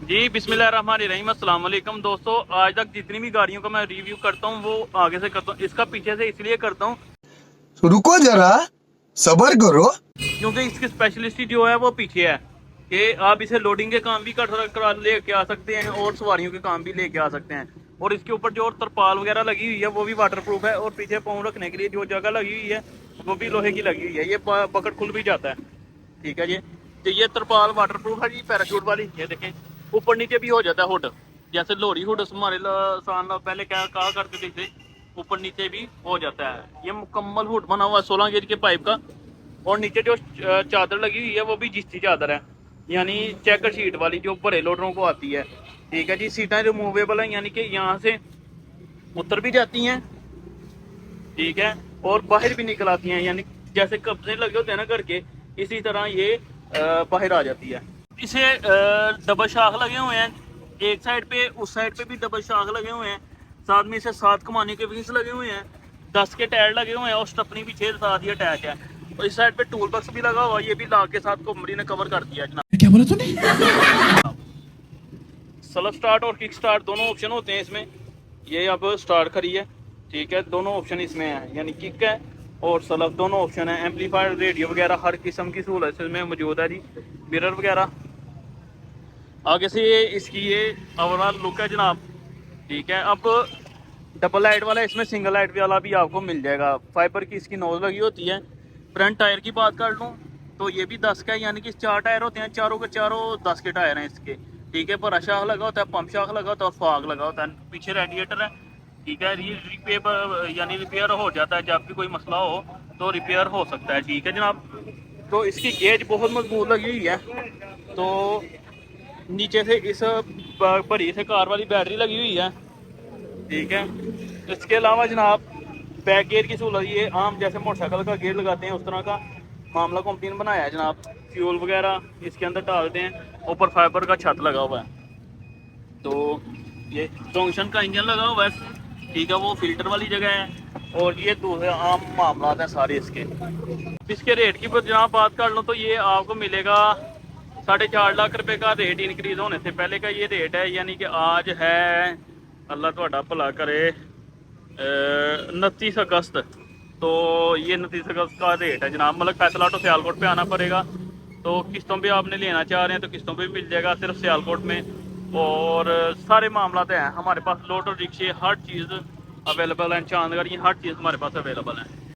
जी बिस्मिल्लाहिर्रहमानिर्रहीम, अस्सलाम वालेकुम दोस्तों। आज तक जितनी भी गाड़ियों का मैं रिव्यू करता हूँ वो आगे से करता हूँ, इसका पीछे से इसलिए करता हूँ रुको जरा, सबर करो। क्योंकि इसकी स्पेशलिस्टी जो है वो पीछे है कि आप इसे लोडिंग के काम भी करा लेके आ सकते हैं और सवारियों के काम भी लेके आ सकते हैं। और इसके ऊपर जो तरपाल वगैरह लगी हुई है वो भी वाटर प्रूफ है, और पीछे पाँव रखने के लिए जो जगह लगी हुई है वो भी लोहे की लगी हुई है। ये पकड़ खुल भी जाता है, ठीक है जी। तो ये तरपाल वाटर प्रूफ है जी, पैराशूट वाली। ये देखें ऊपर नीचे भी हो जाता है हुड, जैसे लोरी हुड हमारे पहले क्या कहा करते थे, ऊपर नीचे भी हो जाता है। ये मुकम्मल हुड बना हुआ है 16 गेज के पाइप का। और नीचे जो चादर लगी हुई है वो भी जिस्ती चादर है, यानी चेकर शीट वाली जो बड़े लोडरों को आती है, ठीक है जी। सीटें रिमूवेबल हैं, यानी कि यहाँ से उतर भी जाती हैं, ठीक है, और बाहर भी निकल आती हैं, यानी जैसे कब्जे लगे होते हैं ना घर के, इसी तरह ये बाहर आ जाती है। इसे डबल शाख लगे हुए हैं, एक साइड पे उस साइड पे भी डबल शाख लगे हुए हैं, साथ में इसे 7 कमाने के व्हील्स लगे हुए हैं, 10 के टायर लगे हुए हैं और स्टपनी भी 6 साथ ही अटैच है। और इस साइड पे टूल बॉक्स भी लगा हुआ है, ये भी लाग के साथ कमरी ने कवर कर दिया है जनाब। क्या बोला तूने? सेल्फ स्टार्ट और किक स्टार्ट दोनों ऑप्शन होते हैं इसमें। ये अब स्टार्ट करी है, ठीक है, दोनों ऑप्शन इसमें है, यानी किक है और सेल्फ, दोनों ऑप्शन है। एम्पलीफायर, रेडियो वगैरह हर किस्म की सहूलत इसमें मौजूद है जी। मिरर वगैरह आगे से ये इसकी ये ओवरऑल लुक है जनाब, ठीक है। अब डबल लाइट वाला इसमें सिंगल लाइट वाला भी आपको मिल जाएगा। फाइबर की इसकी नोज लगी होती है। फ्रंट टायर की बात कर लूँ तो ये भी 10 का है, यानी कि 4 टायर होते हैं, चारों के चारों 10 के टायर हैं इसके, ठीक है। बड़ा शाख लगा होता है, पंप शाख लगा होता है और फॉग लगा होता है। पीछे रेडिएटर है, ठीक है। रिपेयर यानी रिपेयर हो जाता है, जब भी कोई मसला हो तो रिपेयर हो सकता है, ठीक है जनाब। तो इसकी गेज बहुत मजबूत लगी हुई है। तो नीचे से इस बड़ी से कार वाली बैटरी लगी हुई है, ठीक है। इसके अलावा जनाब बैक गियर की सहूलत, ये आम जैसे मोटरसाइकिल का गियर लगाते हैं उस तरह का मामला कंपनी ने बनाया है जनाब। फ्यूल वगैरह इसके अंदर डालते हैं। ऊपर फाइबर का छत लगा हुआ है। तो ये जंक्शन का इंजन लगा हुआ है, ठीक है, वो फिल्टर वाली जगह है। और ये दूसरे आम मामला हैं सारे इसके। इसके रेट की जनाब बात कर लो तो ये आपको मिलेगा 4.5 लाख रुपए का रेट इंक्रीज होने से पहले का ये रेट है, यानी कि आज है, अल्लाह थोड़ा भला करे, 29 अगस्त। तो ये 29 अगस्त का रेट है जनाब। मतलब फैसला तो सियालकोट पे आना पड़ेगा। तो किस्तों पे आपने लेना चाह रहे हैं तो किस्तों पे भी मिल जाएगा सिर्फ सियालकोट में। और सारे मामला हैं हमारे पास, लोड और रिक्शे हर चीज़ अवेलेबल है, चांदगढ़, ये हर चीज़ हमारे पास अवेलेबल है।